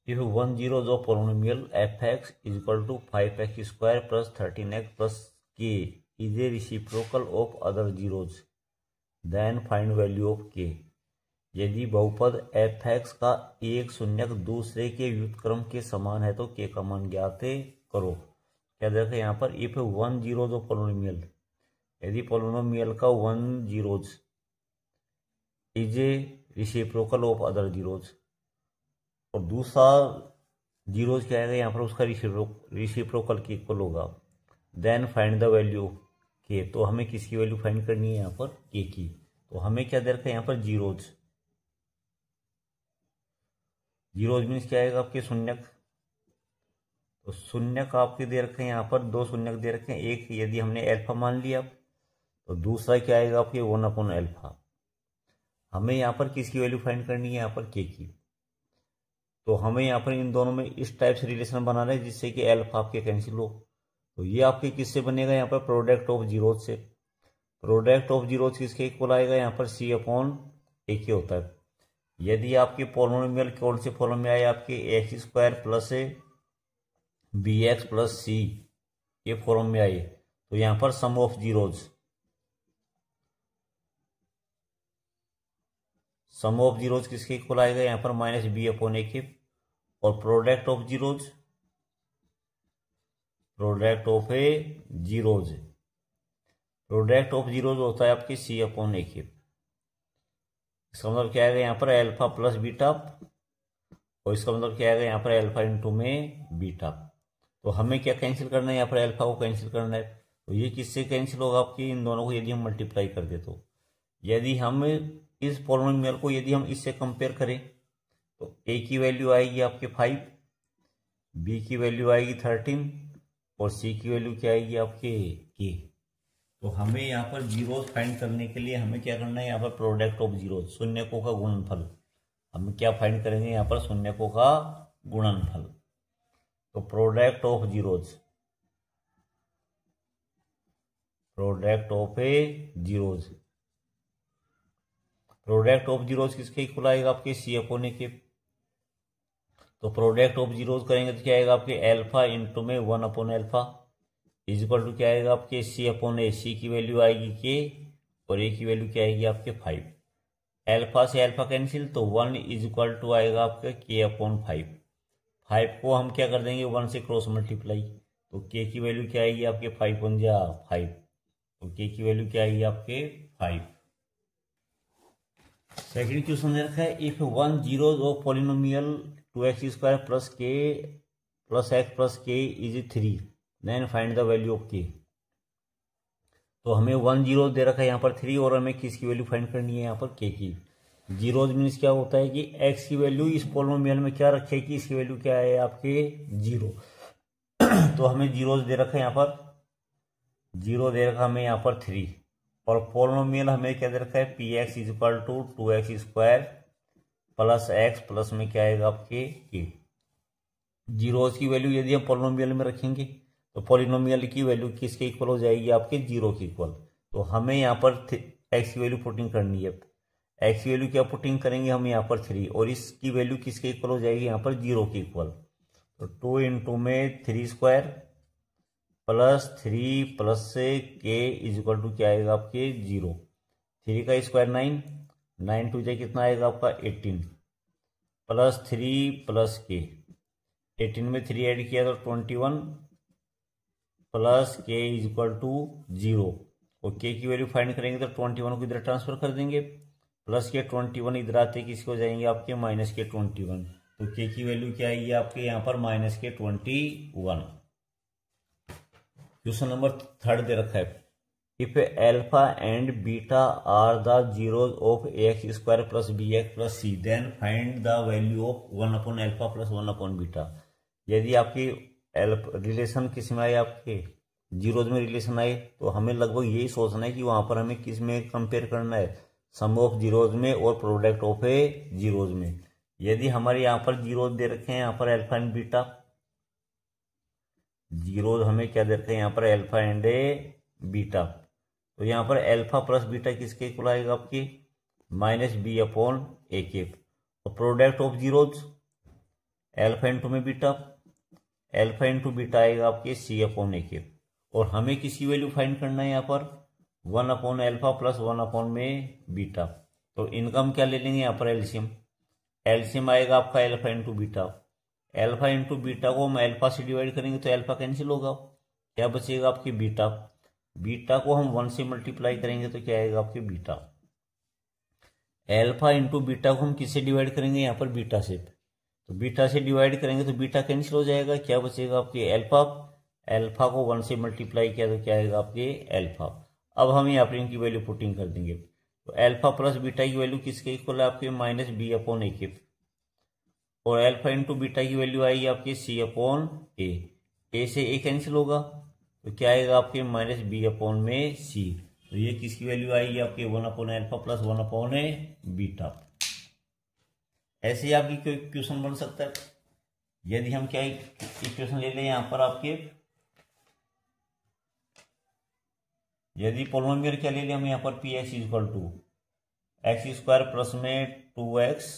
If one zero is of polynomial fx is equal to 5x square plus 13x plus k is a reciprocal of other zeros, then find value of k. यदि बहुपद fx का एक शून्यक दूसरे के व्युत्क्रम के समान है तो k का मान ज्ञात करो। क्या देखो यहाँ पर if one zeros of polynomial, यदि पोलिनोमियल का one zeros is a reciprocal of other zeros, और दूसरा जीरोज क्या आएगा यहाँ पर उसका रिसिप्रोकल के इक्वल होगा, देन फाइंड द वैल्यू के। तो हमें किसकी वैल्यू फाइंड करनी है यहाँ पर के की। तो हमें क्या दे रखा है यहाँ पर जीरोज, जीरोज मीन्स क्या आएगा आपके शून्यक। तो शून्यक आपके दे रखे हैं यहाँ पर दो शून्यक दे रखे हैं, एक यदि हमने अल्फा मान लिया तो दूसरा क्या आएगा आपके 1/अल्फा। हमें यहाँ पर किसकी वैल्यू फाइंड करनी है यहाँ पर के की। तो हमें यहाँ पर इन दोनों में इस टाइप से रिलेशन बनाना है जिससे कि अल्फा आपके कैंसिल हो। तो ये आपके किससे बनेगा यहाँ पर प्रोडक्ट ऑफ जीरोज से। प्रोडक्ट ऑफ जीरोज किसके इक्वल आएगा यहाँ पर c/a के होता है। यदि आपके पोलिनोमियल कौन से फॉर्म में आए आपके x square plus bx plus c ये फॉर्म में आए तो यहाँ पर sum of zeros, sum of zeros किसके इक्वल आएगा यहाँ पर -b/a। और product of zeros, product of a zeros, product of zeros होता है आपकी c/a। इसका मतलब क्या आएगा यहाँ पर अल्फा प्लस बीटा, और इसका मतलब क्या आएगा यहाँ पर अल्फा इंटू में बीटा। तो हमें क्या कैंसिल करना है यहाँ पर अल्फा को कैंसिल करना है। तो ये किससे कैंसिल होगा आपकी इन दोनों को यदि हम मल्टीप्लाई कर दे। तो यदि हम इस पोलिनोमियल को यदि हम इससे कंपेयर करें तो a की वैल्यू आएगी आपके 5, b की वैल्यू आएगी 13 और c की वैल्यू क्या आएगी आपके k। तो हमें यहाँ पर जीरोज फाइंड करने के लिए हमें क्या करना है यहाँ पर प्रोडक्ट ऑफ जीरोज, शून्यकों का गुणनफल। हम क्या फाइंड करेंगे यहाँ पर शून्यकों का गुणनफल। तो product of zeros, product of a zeros, product of zeros किसके इक्वल आएगा आपके c/a। तो प्रोडक्ट ऑफ जीरोज करेंगे तो क्या आएगा आपके अल्फा इंटू में 1/अल्फा इज इक्वल टू क्या आएगा आपके c/a। c की वैल्यू आएगी के और a की वैल्यू क्या आएगी आपके 5। अल्फा से अल्फा कैंसिल तो 1 इज इक्वल टू आएगा आपका k/5। 5 को हम क्या कर देंगे 1 से क्रॉस मल्टीप्लाई, तो k की वैल्यू क्या आएगी आपके 5×5। तो k की वैल्यू क्या आएगी आपके 5। सेकंड क्वेश्चन दे रखा है if one zeros of polynomial 2x square plus k plus x plus k is 3 then find the value of k। तो हमें वन जीरो दे रखा है यहाँ पर 3 और हमें किसकी वैल्यू फाइंड करनी है यहाँ पर k की। जीरोज मीन्स क्या होता है कि x की वैल्यू इस पोलिनोमियल में क्या रखेगी, इसकी वैल्यू क्या है आपके 0। तो हमें जीरोज दे रखा है यहाँ पर, जीरो दे रखा हमें यहाँ पर 3 और पोलिनोमियल हमें क्या दे रखा है px is equal to 2x square plus x plus में क्या आएगा आपके k। जीरोज की वैल्यू यदि हम पोलिनोमियल में रखेंगे तो पोलिनोमियल की वैल्यू किसके इक्वल हो जाएगी आपके 0 के इक्वल। तो हमें यहाँ पर x की वैल्यू पुटिंग करनी है। x की वैल्यू क्या पुटिंग करेंगे हम यहाँ पर 3 और इसकी वैल्यू किसके इक्वल हो जाएगी यहाँ पर 0 के इक्वल। तो 2 इंटू में 3 स्क्वायर प्लस 3 प्लस से k इज इक्वल टू क्या आएगा आपके 0। 3 का स्क्वायर 9, 9 टू कितना आएगा आपका 18 प्लस 3 प्लस k, 18 में 3 ऐड किया तो 21 plus k is equal to 0 और k की वैल्यू फाइंड करेंगे तो 21 को इधर ट्रांसफर कर देंगे प्लस के 21 इधर आते किसके हो जाएंगे आपके माइनस के 21। तो k की वैल्यू क्या आएगी आपके यहाँ पर माइनस के 21। क्वेश्चन नंबर 3 दे रखा है if alpha and beta are the zeros of x square plus bx plus c then find the value of 1/अल्फा प्लस 1/बीटा। यदि आपकी रिलेशन किस में आए आपके जीरोज में रिलेशन आए तो हमें लगभग यही सोचना है कि वहां पर हमें किस में कंपेयर करना है, सम ऑफ जीरोज में और प्रोडक्ट ऑफ ए जीरोज में। यदि हमारे यहाँ पर जीरोज दे रखे हैं यहाँ पर अल्फा एंड बीटा, जीरोज हमें क्या दे रखे हैं यहाँ पर अल्फा एंड बीटा, तो यहाँ पर अल्फा प्लस बीटा किसके इक्वल आएगा आपकी -b/a। और product of zeros alpha into में बीटा, एल्फा इंटू बीटा आएगा आपके सी अपॉन ए के। और हमें किसकी वैल्यू फाइंड करना है यहाँ पर 1 अपॉन एल्फा प्लस 1 अपॉन में बीटा। तो इनका हम क्या ले लेंगे यहाँ पर एलसीएम, एलसीएम आएगा आपका alpha into beta. Alpha into beta को हम एल्फा से डिवाइड करेंगे तो एल्फा कैंसिल होगा, क्या बचेगा आपकी बीटा। बीटा को हम 1 से मल्टीप्लाई करेंगे तो क्या आएगा आपके बीटा। एल्फा इंटू बीटा को हम किससे डिवाइड करेंगे यहाँ पर बीटा से, तो बीटा से डिवाइड करेंगे तो बीटा कैंसिल हो जाएगा, क्या बचेगा आपके एल्फा। एल्फा को 1 से मल्टीप्लाई किया तो क्या आएगा आपके एल्फा। अब हम यहाँ पर इनकी वैल्यू पुटिंग कर देंगे, तो एल्फा प्लस बीटा की वैल्यू किसके इक्वल है आपके माइनस बी अपॉन ए के, और एल्फा इंटू बीटा की वैल्यू आएगी आपकी सी अपॉन ए से ए कैंसिल होगा तो क्या आएगा आपके माइनस बी अपॉन में सी। तो ये किसकी वैल्यू आएगी आपके 1 अपॉन एल्फा प्लस 1 अपॉन ए बीटा। ऐसे ही आपकी कोई इक्वेशन बन सकता है। यदि हम क्या इक्वेशन ले लें यहाँ पर आपके, यदि पोलिनोमियल क्या ले लें हम यहाँ पर p x equal to x square plus में 2x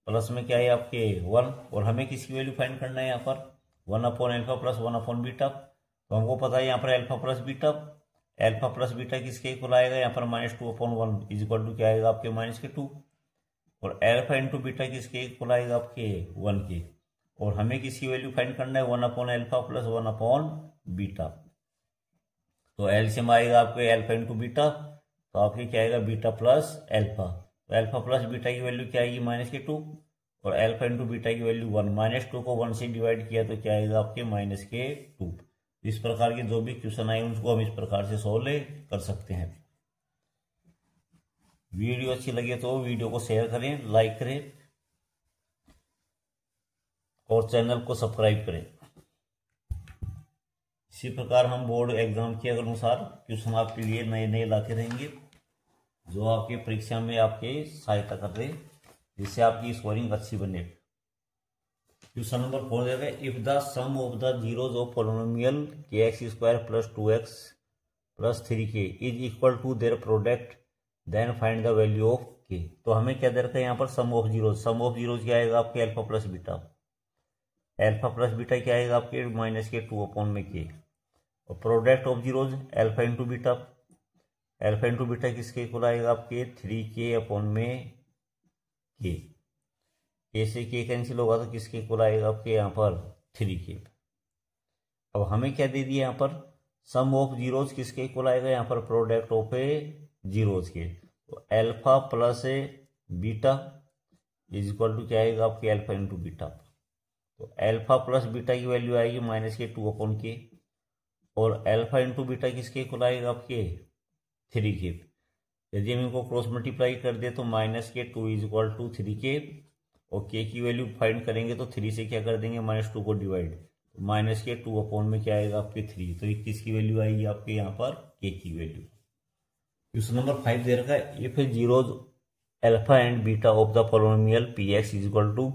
प्लस में क्या है आपके 1, और हमें किसकी वैल्यू फाइंड करना है यहाँ पर 1 upon alpha plus 1 upon beta. तो हमको पता है यहाँ पर alpha plus beta, alpha plus beta किसके इक्वल आएगा यहाँ पर -2 अपॉन 1 इज इक्वल टू क्या आएगा आपके -2, और एल्फा इंटू बीटा किसके इक्वल आएगा आपके 1 के, और हमें किसकी वैल्यू फाइंड करना है 1 upon alpha plus 1 upon beta. तो एलसीएम आएगा आपके एल्फा इंटू बीटा, तो आपके क्या आएगा बीटा प्लस एल्फा। तो एल्फा प्लस बीटा की वैल्यू क्या आएगी -2, और एल्फा इंटू बीटा की वैल्यू 1, -2 को 1 से डिवाइड किया तो क्या आएगा आपके -2। इस प्रकार के जो भी क्वेश्चन आए उसको हम इस प्रकार से सॉल्व कर सकते हैं। वीडियो अच्छी लगे तो वीडियो को शेयर करें, लाइक करें और चैनल को सब्सक्राइब करें। इसी प्रकार हम बोर्ड एग्जाम के अनुसार क्वेश्चन आपके लिए नए नए लाते रहेंगे जो आपके परीक्षा में आपके सहायता कर रहे, जिससे आपकी स्कोरिंग अच्छी बने। क्वेश्चन नंबर 4 दे रहे, if the sum of the zeros of polynomial k x square plus 2x plus 3k is equal to their product then find the value of k. तो हमें क्या दे रखा है यहाँ पर sum of zeros. Sum of zeros क्या आएगा आपके alpha plus beta, alpha plus beta क्या आएगा आपके -2 अपॉन में के, और product of zeros alpha into beta, alpha into beta किसके इक्वल आएगा आपके 3k अपॉन में के से के कैंसिल होगा तो किसके इक्वल आएगा आपके यहाँ पर 3k। अब हमें क्या दे दिया यहाँ पर सम ऑफ जीरोज किसके इक्वल आएगा यहाँ पर प्रोडक्ट ऑफ जीरोज के, तो alpha plus beta is equal to क्या आएगा आपके एल्फा इंटू बीटा। तो एल्फा प्लस बीटा की वैल्यू आएगी -2 अपॉन के, और एल्फा इंटू बीटा किसके इक्वल आएगा आपके 3k। यदि हम इनको क्रॉस मल्टीप्लाई कर दे तो -2 इज इक्वल टू 3k, और k की वैल्यू फाइंड करेंगे तो 3 से क्या कर देंगे -2 को डिवाइड, तो -2 अपॉन में क्या आएगा आपके 3। तो किसकी वैल्यू आएगी आपके यहाँ पर k की वैल्यू। क्वेश्चन नंबर 5 दे रखा है, if zeros alpha and beta of the polynomial p x is equal to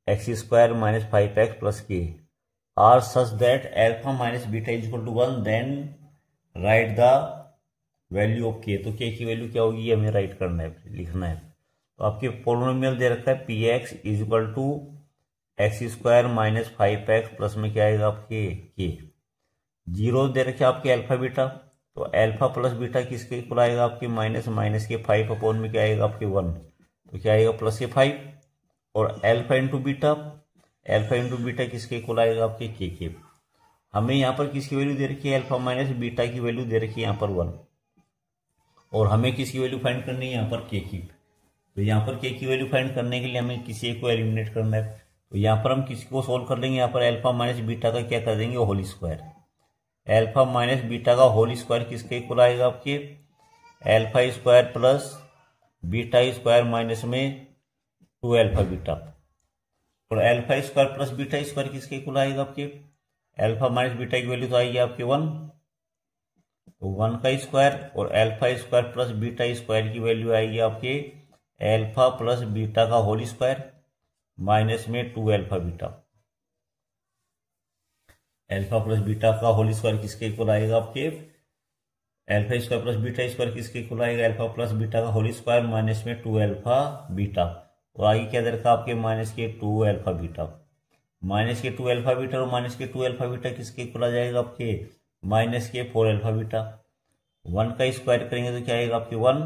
x square minus 5x plus k are such that alpha minus beta is equal to 1 then write the value of k. तो के की value क्या होगी हमें right करना है, लिखना है। तो आपके पोलिनोमियल दे रखा है p x is equal to x square minus 5x plus में क्या आएगा आपके के। जीरो दे रखे आपके अल्फा बीटा, तो अल्फा प्लस बीटा किसके इक्वल आएगा आपके माइनस के 5 अपॉन में क्या आएगा आपके 1, तो क्या आएगा प्लस के 5, और अल्फा इंटू बीटा किसके इक्वल आएगा आपके के। हमें यहाँ पर किसकी वैल्यू दे रखी है अल्फा माइनस बीटा की वैल्यू दे रखी है यहाँ पर 1, और हमें किसकी वैल्यू फाइंड करनी है यहाँ पर के की। तो यहाँ पर के की वैल्यू फाइंड करने के लिए हमें किसी एक को एलिमिनेट करना है। तो यहाँ पर हम किसी को सोल्व कर लेंगे, यहाँ पर अल्फा माइनस बीटा का क्या कर देंगे whole square. Alpha minus beta का होल स्क्वायर किसके इक्वल आएगा आपके alpha square plus beta square minus में 2 अल्फा बीटा, और alpha square plus beta square किसके इक्वल आएगा आपके अल्फा माइनस बीटा की वैल्यू तो आएगी आपके 1, तो 1 का स्क्वायर, और alpha square plus beta square की वैल्यू आएगी आपके अल्फा प्लस बीटा का होल स्क्वायर माइनस में 2 alpha beta. Alpha plus beta का होल स्क्वायर किसके इक्वल आएगा आपके alpha square plus beta square किसके इक्वल आएगा अल्फा प्लस बीटा का होल स्क्वायर माइनस में 2 अल्फा बीटा, और आगे क्या दे रखा आपके माइनस के 2 अल्फा बीटा। माइनस के 2 अल्फा बीटा और माइनस के 2 अल्फा बीटा किसके इक्वल आ जाएगा आपके माइनस के 4 अल्फा बीटा। 1 का स्क्वायर करेंगे तो क्या आएगा आपके 1,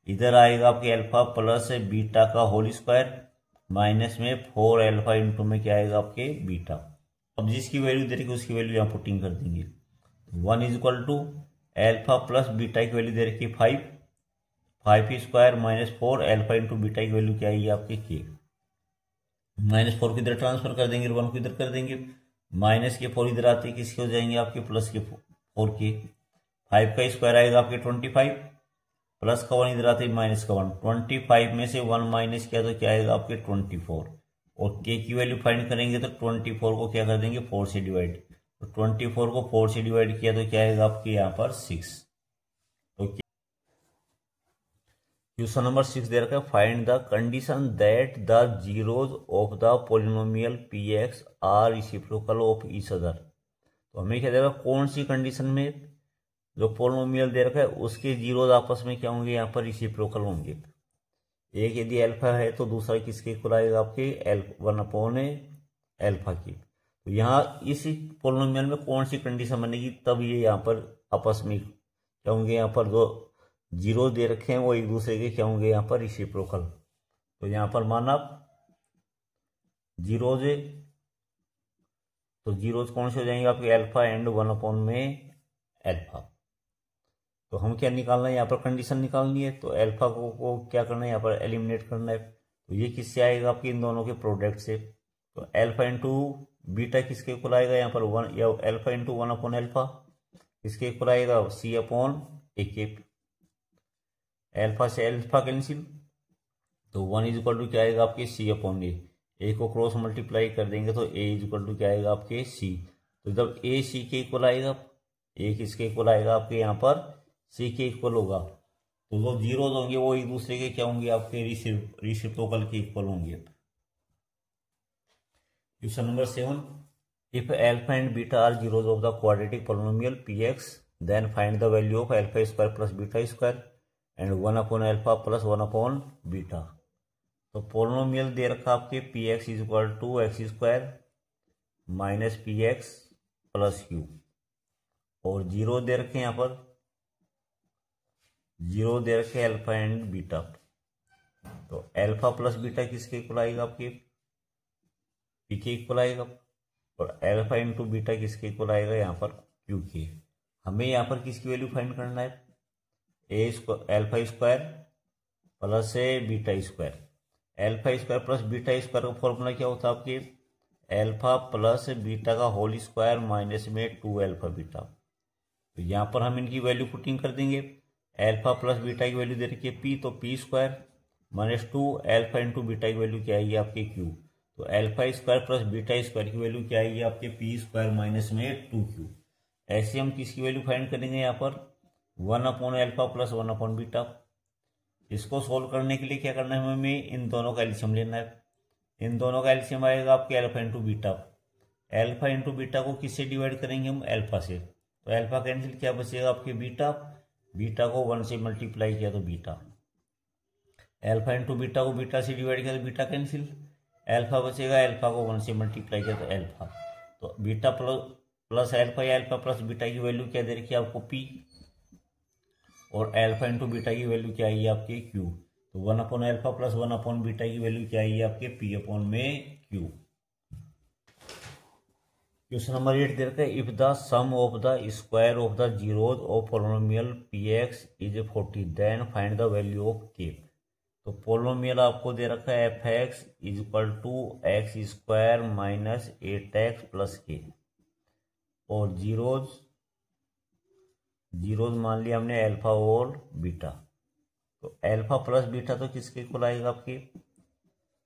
इधर आएगा आपके अल्फा प्लस बीटा का होल स्क्वायर माइनस में 4 अल्फा इंटू में क्या आएगा आपके बीटा। अब जिसकी वैल्यू दे रखी उसकी वैल्यू यहाँ पुटिंग कर देंगे। 1 is equal to alpha plus beta की वैल्यू दे रखी 5 square minus 4 alpha into beta की वैल्यू क्या आएगी आपके के। माइनस 4 को इधर ट्रांसफर कर देंगे, 1 को इधर कर देंगे, माइनस के 4 इधर आते किसके हो जाएंगे आपके प्लस के 4 के। 5 का स्क्वायर आएगा आपके 25 प्लस का 1 इधर आते माइनस का 1, 25 में से 1 माइनस किया तो क्या आएगा आपके 24 और के की वैल्यू फाइंड करेंगे तो 24 को क्या कर देंगे 4 से डिवाइड, तो 24 को 4 से डिवाइड किया तो क्या आएगा आपके यहाँ पर 6। तो क्वेश्चन नंबर 6 दे रखा है find the condition that the zeros of the polynomial p x are reciprocal of each other. तो हमें क्या देगा कौन सी कंडीशन में जो पोलिनोमियल दे रखा है उसके जीरोज आपस में क्या होंगे यहाँ पर रेसिप्रोकल होंगे। एक यदि अल्फा है तो दूसरा किसके इक्वल आएगा आपके 1/अल्फा की। तो यहाँ इस पोलिनोमियल में कौन सी कंडीशन बनेगी तब ये यहाँ पर आपस में क्या होंगे, यहाँ पर जो जीरो दे रखे हैं वो एक दूसरे के क्या होंगे यहाँ पर रेसिप्रोकल। तो यहाँ पर माना जीरोज, तो जीरोज कौन से हो जाएंगे आपके अल्फा एंड 1/अल्फा। तो हम क्या निकालना है यहाँ पर कंडीशन निकालनी है, तो अल्फा को क्या करना है यहाँ पर एलिमिनेट करना है। तो ये किससे आएगा आपके इन दोनों के प्रोडक्ट से। तो अल्फा इंटू बीटा किसके इक्वल आएगा यहाँ पर 1 या अल्फा इंटू 1/अल्फा किसके इक्वल आएगा C/A। अल्फा से अल्फा कैंसिल, तो 1 इज इक्वल टू क्या आएगा आपके C/A। ए को क्रॉस मल्टीप्लाई कर देंगे तो ए इज इक्वल टू क्या आएगा आपके C। तो जब ए सी के इक्वल आएगा, ए किसके इक्वल आएगा आपके यहाँ पर C के इक्वल होगा, तो जो जीरोज होंगे वो एक दूसरे के क्या होंगे आपके रेसिप्रोकल के इक्वल होंगे। Question number 7 if alpha and beta are zeros of the quadratic polynomial px then find the value of alpha square plus beta square and 1/अल्फा प्लस 1/बीटा। तो पोलिनोमियल दे रखा आपके px is equal to x square minus px plus q और zero दे रखे यहाँ पर, जीरो दे रखे अल्फा एंड बीटा। तो अल्फा प्लस बीटा किसके इक्वल आएगा आपके पी के इक्वल आएगा और अल्फा इंटू बीटा किसके इक्वल आएगा यहाँ पर क्यू के। हमें यहाँ पर किसकी वैल्यू फाइंड करना है alpha square plus beta square. Alpha square plus beta square का फॉर्मूला क्या होता है आपके अल्फा प्लस बीटा का होल स्क्वायर माइनस में 2 अल्फा बीटा। तो यहाँ पर हम इनकी वैल्यू पुटिंग कर देंगे। अल्फा प्लस बीटा की वैल्यू दे रखी है पी, तो P square minus 2 alpha into beta की वैल्यू क्या आएगी आपके क्यू। तो alpha square plus beta square की वैल्यू क्या आएगी आपके पी स्क्वायर माइनस में 2q। ऐसे हम किसकी वैल्यू फाइंड करेंगे यहाँ पर 1/अल्फा प्लस 1/बीटा। इसको सोल्व करने के लिए क्या करना है हमें इन दोनों का एलसीएम लेना है। इन दोनों का एलसीएम आएगा आपके alpha into beta. Alpha into beta को किससे डिवाइड करेंगे हम अल्फा से, तो अल्फा कैंसिल क्या बचेगा आपके बीटा, बीटा को 1 से मल्टीप्लाई किया तो बीटा। अल्फा इंटू बीटा को बीटा से डिवाइड किया तो बीटा कैंसिल, अल्फा बचेगा, अल्फा को 1 से मल्टीप्लाई किया तो अल्फा। तो बीटा प्लस अल्फा या अल्फा प्लस बीटा की वैल्यू क्या दे रखी है आपको पी और अल्फा इंटू बीटा की वैल्यू क्या आई आपके क्यू। तो 1/अल्फा प्लस 1/बीटा की वैल्यू क्या आई आपके P/Q। क्वेश्चन नंबर 8 दे रखा है if the sum of the square of the zeros of polynomial px is 40 then find the value of k। तो पोलिनोमियल आपको दे रखा है fx is equal to x square minus 8x plus k और zeros मान लिया हमने alpha और बीटा। तो अल्फा प्लस बीटा तो किसके इक्वल आएगा आपके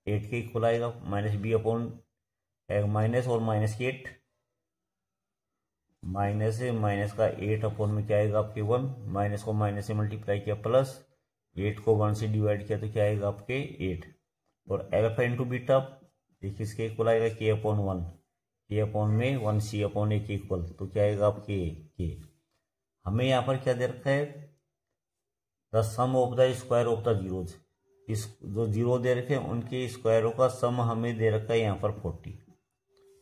8 के इक्वल आएगा माइनस b/, माइनस और माइनस के 8 माइनस से माइनस का 8 में क्या आएगा आपके 1, माइनस को माइनस से मल्टीप्लाई किया प्लस 8 को 1 से डिवाइड किया तो क्या आएगा आपके 8 और अल्फा इंटू बीटा ये किसके इक्वल आएगा k/1, k में 1c/a के इक्वल, तो क्या आएगा आपके k। हमें यहाँ पर क्या दे रखा है the sum of the square of the zeros, इस जो जीरो दे रखे हैं उनके स्क्वायरों का सम हमें दे रखा है यहाँ पर 40।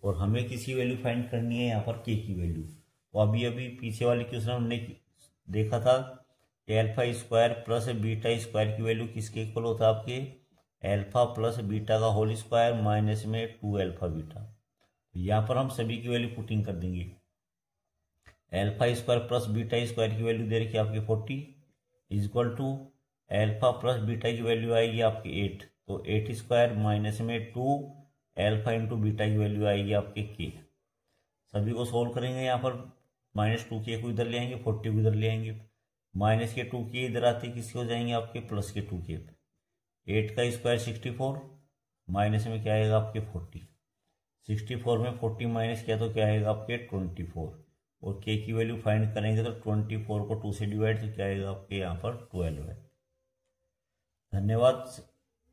और हमें किसी वैल्यू फाइंड करनी है यहाँ पर के की वैल्यू। तो अभी पीछे वाले क्वेश्चन हमने देखा था कि alpha square plus beta square की वैल्यू किसके इक्वल होता है, आपके अल्फा प्लस बीटा का होल स्क्वायर माइनस में 2 अल्फा बीटा। तो यहाँ पर हम सभी की वैल्यू पुटिंग कर देंगे। Alpha square plus beta square की वैल्यू दे रखी है आपकी 40 is equal to alpha plus beta की वैल्यू आएगी आपकी 8, तो 8 स्क्वायर माइनस में 2 अल्फा इंटू बीटा की वैल्यू आएगी आपके के। सभी को सोल्व करेंगे, यहाँ पर -2 के को इधर ले आएंगे, 40 को इधर ले आएंगे, माइनस के 2 के इधर आते किसके हो जाएंगे आपके प्लस के 2 के। 8 का स्क्वायर 64 माइनस में क्या आएगा आपके 40, 64 में 40 माइनस किया तो क्या आएगा आपके 24, और के की वैल्यू फाइंड करेंगे तो 24 को 2 से डिवाइड तो क्या आएगा आपके यहाँ पर 12 है। धन्यवाद।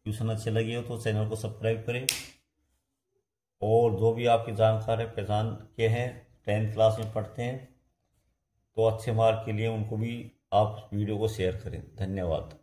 ट्यूशन अच्छे लगे हो तो चैनल को सब्सक्राइब करें, और जो भी आपके जानकार है पहचान के हैं 10th क्लास में पढ़ते हैं तो अच्छे मार्क के लिए उनको भी आप वीडियो को शेयर करें। धन्यवाद।